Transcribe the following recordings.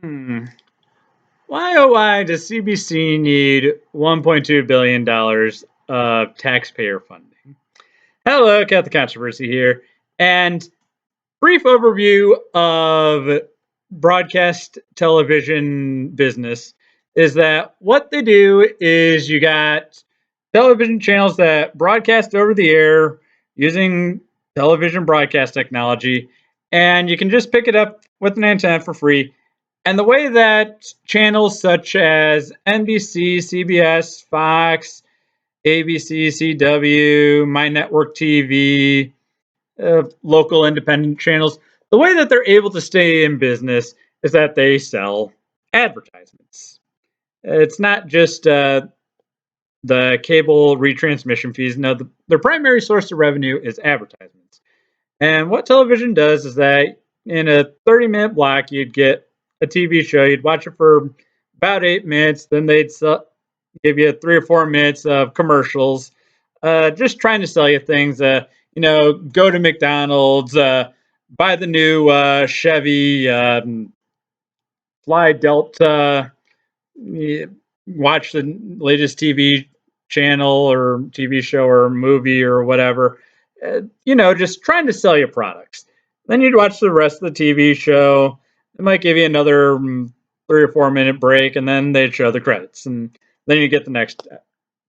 Hmm. Why, oh, why does CBC need $1.2 billion of taxpayer funding? Hello, Catholic Controversy here. And brief overview of broadcast television business is that what they do is you got television channels that broadcast over the air using television broadcast technology, and you can just pick it up with an antenna for free. And the way that channels such as NBC, CBS, Fox, ABC, CW, My Network TV, local independent channels, the way that they're able to stay in business is that they sell advertisements. It's not just the cable retransmission fees. No, their primary source of revenue is advertisements. And what television does is that in a 30-minute block, you'd get a TV show, you'd watch it for about 8 minutes, then they'd give you 3 or 4 minutes of commercials, just trying to sell you things. Go to McDonald's, buy the new Chevy, Fly Delta, watch the latest TV channel or TV show or movie or whatever. Just trying to sell you products. Then you'd watch the rest of the TV show. It might give you another 3 or 4 minute break, and then they'd show the credits, and then you get the next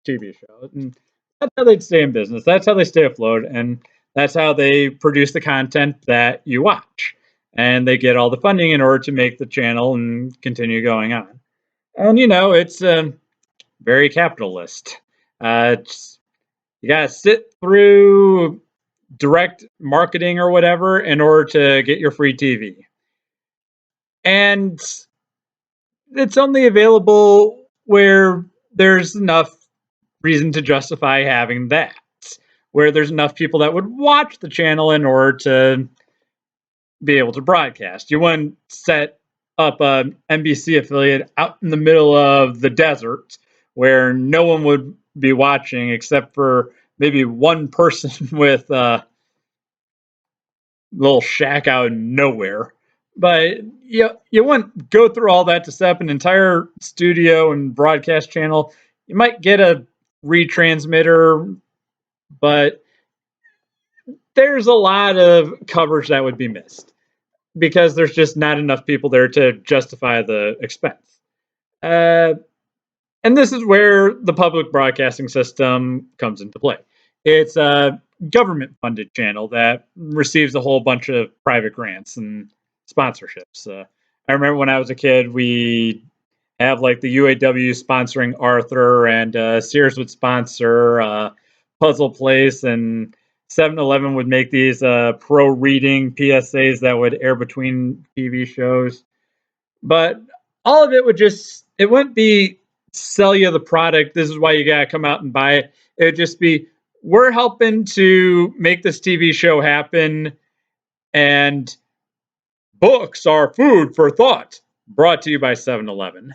TV show. And that's how they'd stay in business. That's how they stay afloat, and that's how they produce the content that you watch. And they get all the funding in order to make the channel and continue going on. And it's very capitalist. You gotta sit through direct marketing or whatever in order to get your free TV, and it's only available where there's enough reason to justify having that, where there's enough people that would watch the channel in order to be able to broadcast. You wouldn't set up a NBC affiliate out in the middle of the desert where no one would be watching except for maybe one person with a little shack out in nowhere. But you wouldn't go through all that to set up an entire studio and broadcast channel. You might get a retransmitter, but there's a lot of coverage that would be missed because there's just not enough people there to justify the expense. Uh, and this is where the public broadcasting system comes into play. It's a government funded channel that receives a whole bunch of private grants and sponsorships. I remember when I was a kid, we have like the UAW sponsoring Arthur, and Sears would sponsor Puzzle Place, and 7-Eleven would make these pro reading PSAs that would air between TV shows. But all of it it wouldn't be sell you the product. This is why you got to come out and buy it. It would just be, we're helping to make this TV show happen. And books are food for thought, brought to you by 7-Eleven.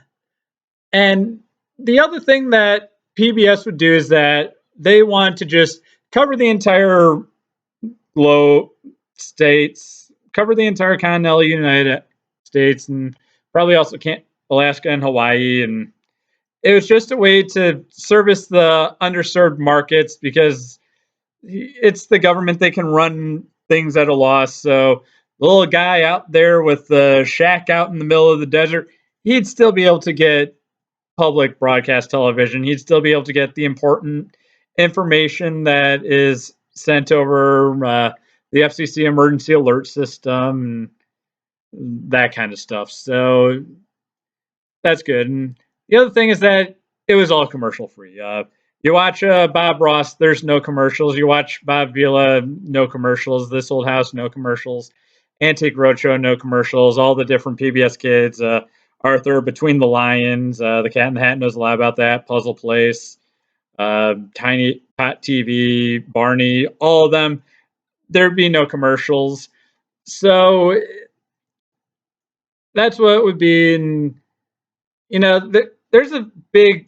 And the other thing that PBS would do is that they want to just cover the entire globe states, cover the entire continental United States, and probably also can't Alaska and Hawaii. And it was just a way to service the underserved markets because it's the government. They can run things at a loss. So the little guy out there with the shack out in the middle of the desert, he'd still be able to get public broadcast television. He'd still be able to get the important information that is sent over the FCC emergency alert system and that kind of stuff. So that's good. And the other thing is that it was all commercial free. You watch Bob Ross, there's no commercials. You watch Bob Vila, no commercials. This Old House, no commercials. Antique Roadshow, no commercials. All the different PBS kids, Arthur, Between the Lions, The Cat in the Hat knows a lot about that. Puzzle Place, Tiny Pot TV, Barney, all of them. There'd be no commercials. So that's what it would be. And there's a big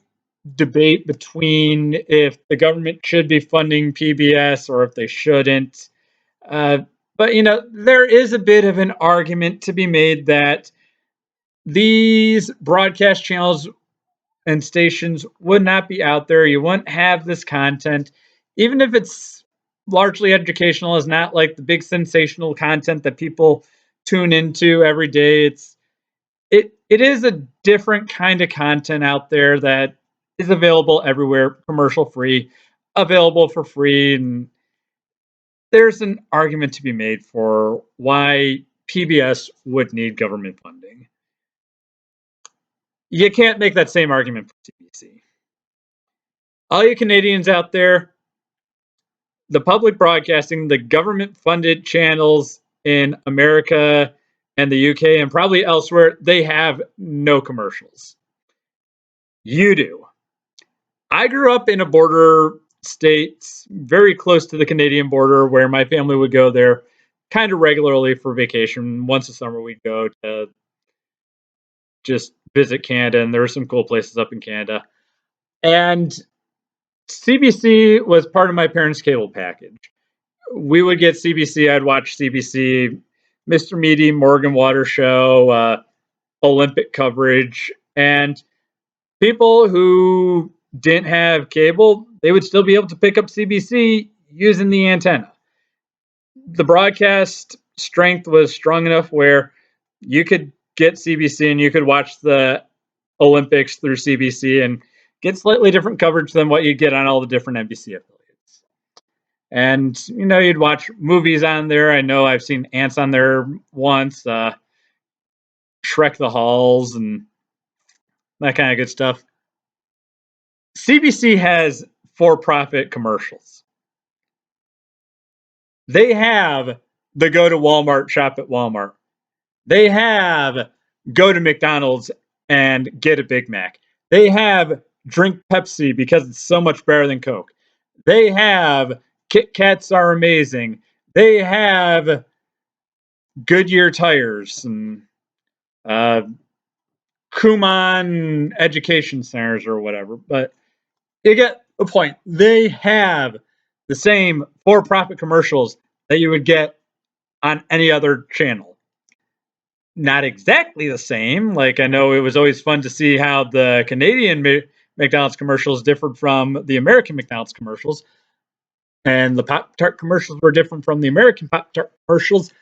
debate between if the government should be funding PBS or if they shouldn't. But there is a bit of an argument to be made that these broadcast channels and stations would not be out there. You wouldn't have this content, even if it's largely educational. Is not like the big sensational content that people tune into every day. It is a different kind of content out there that is available everywhere, commercial free, available for free, and there's an argument to be made for why PBS would need government funding. You can't make that same argument for CBC. All you Canadians out there, the public broadcasting, the government funded channels in America and the UK and probably elsewhere, they have no commercials. You do. I grew up in a border state very close to the Canadian border where my family would go there kind of regularly for vacation. Once a summer, we'd go to just visit Canada, and there were some cool places up in Canada. And CBC was part of my parents' cable package. We would get CBC. I'd watch CBC, Mr. Meaty, Morgan Water Show, Olympic coverage, and people who didn't have cable, they would still be able to pick up CBC using the antenna. The broadcast strength was strong enough where you could get CBC and you could watch the Olympics through CBC and get slightly different coverage than what you get on all the different NBC affiliates. And you'd watch movies on there. I know I've seen Ants on there once, Shrek the Halls, and that kind of good stuff. CBC has for-profit commercials. They have the go to Walmart, shop at Walmart. They have go to McDonald's and get a Big Mac. They have drink Pepsi because it's so much better than Coke. They have Kit Kats are amazing. They have Goodyear tires and Kumon education centers or whatever. But you get the point. They have the same for-profit commercials that you would get on any other channel. Not exactly the same. Like, I know it was always fun to see how the Canadian McDonald's commercials differed from the American McDonald's commercials. And the Pop-Tart commercials were different from the American Pop-Tart commercials.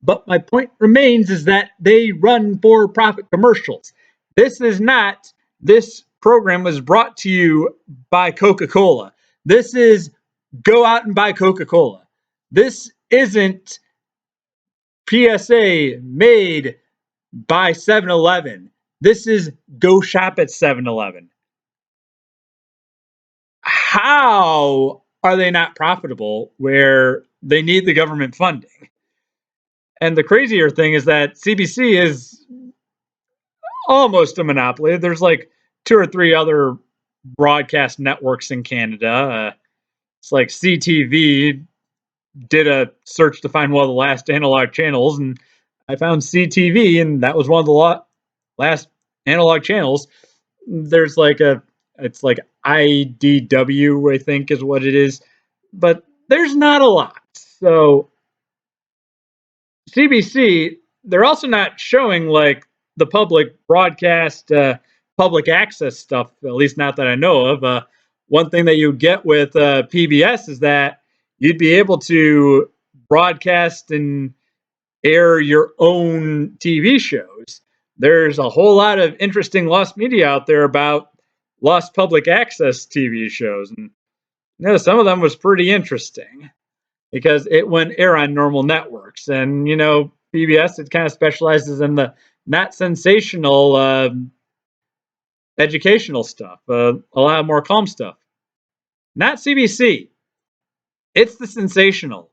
But my point remains is that they run for-profit commercials. This program was brought to you by Coca-Cola. This is go out and buy Coca-Cola. This isn't PSA made by 7-Eleven. This is go shop at 7-Eleven. How are they not profitable where they need the government funding? And the crazier thing is that CBC is almost a monopoly. There's like 2 or 3 other broadcast networks in Canada. It's like CTV did a search to find one of the last analog channels, and I found CTV, and that was one of the last analog channels. There's it's like IDW, I think is what it is, but there's not a lot. So CBC, they're also not showing like the public broadcast, public access stuff, at least not that I know of. One thing that you get with PBS is that you'd be able to broadcast and air your own TV shows. There's a whole lot of interesting lost media out there about lost public access TV shows. And some of them was pretty interesting because it wouldn't air on normal networks. And, PBS, it kind of specializes in the not sensational educational stuff, a lot more calm stuff. Not CBC. It's the sensational.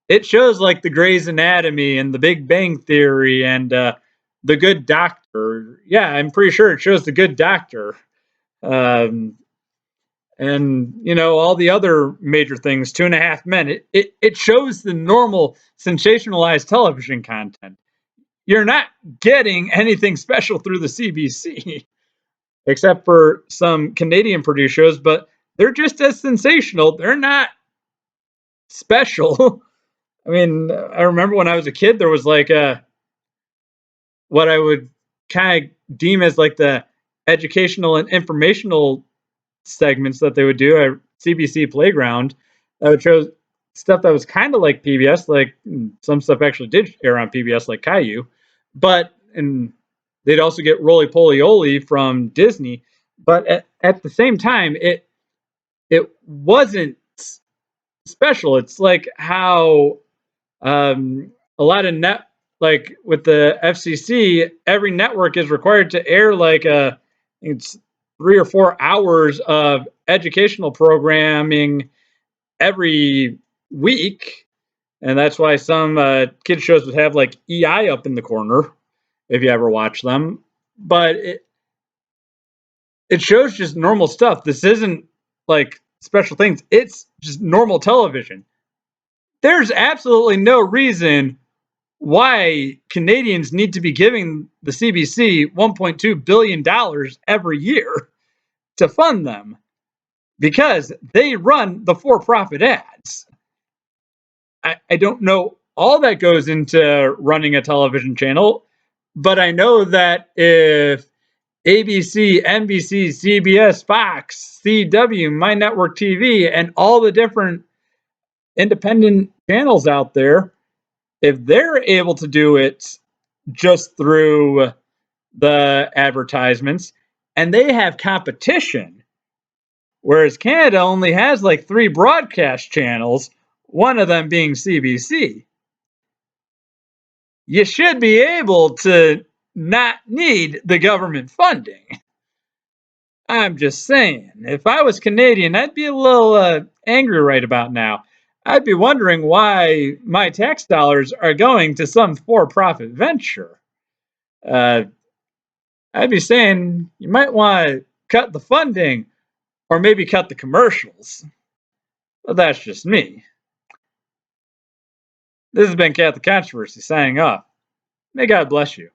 It shows like the Grey's Anatomy and the Big Bang Theory and the Good Doctor. Yeah, I'm pretty sure it shows the Good Doctor. And all the other major things, 2.5 Men. It shows the normal sensationalized television content. You're not getting anything special through the CBC, except for some Canadian produced shows, but they're just as sensational. They're not special. I mean, I remember when I was a kid, there was like what I would kind of deem as like the educational and informational segments that they would do at CBC Playground. That would show stuff that was kind of like PBS, like some stuff actually did air on PBS, like Caillou, but and they'd also get Roly Poly Oly from Disney. But at the same time, it wasn't special. It's like how a lot of like with the FCC, every network is required to air like it's 3 or 4 hours of educational programming every week, and that's why some kid shows would have like EI up in the corner if you ever watch them. But it shows just normal stuff. This isn't like special things. It's just normal television. There's absolutely no reason why Canadians need to be giving the CBC $1.2 billion every year to fund them, because they run the for-profit ads. I don't know all that goes into running a television channel, but I know that if ABC, NBC, CBS, Fox, CW, My Network TV, and all the different independent channels out there, if they're able to do it just through the advertisements and they have competition, whereas Canada only has like 3 broadcast channels, one of them being CBC, you should be able to not need the government funding. I'm just saying, if I was Canadian, I'd be a little angry right about now. I'd be wondering why my tax dollars are going to some for-profit venture. Uh, I'd be saying you might want to cut the funding or maybe cut the commercials. But that's just me. This has been Catholic Controversy signing off. May God bless you.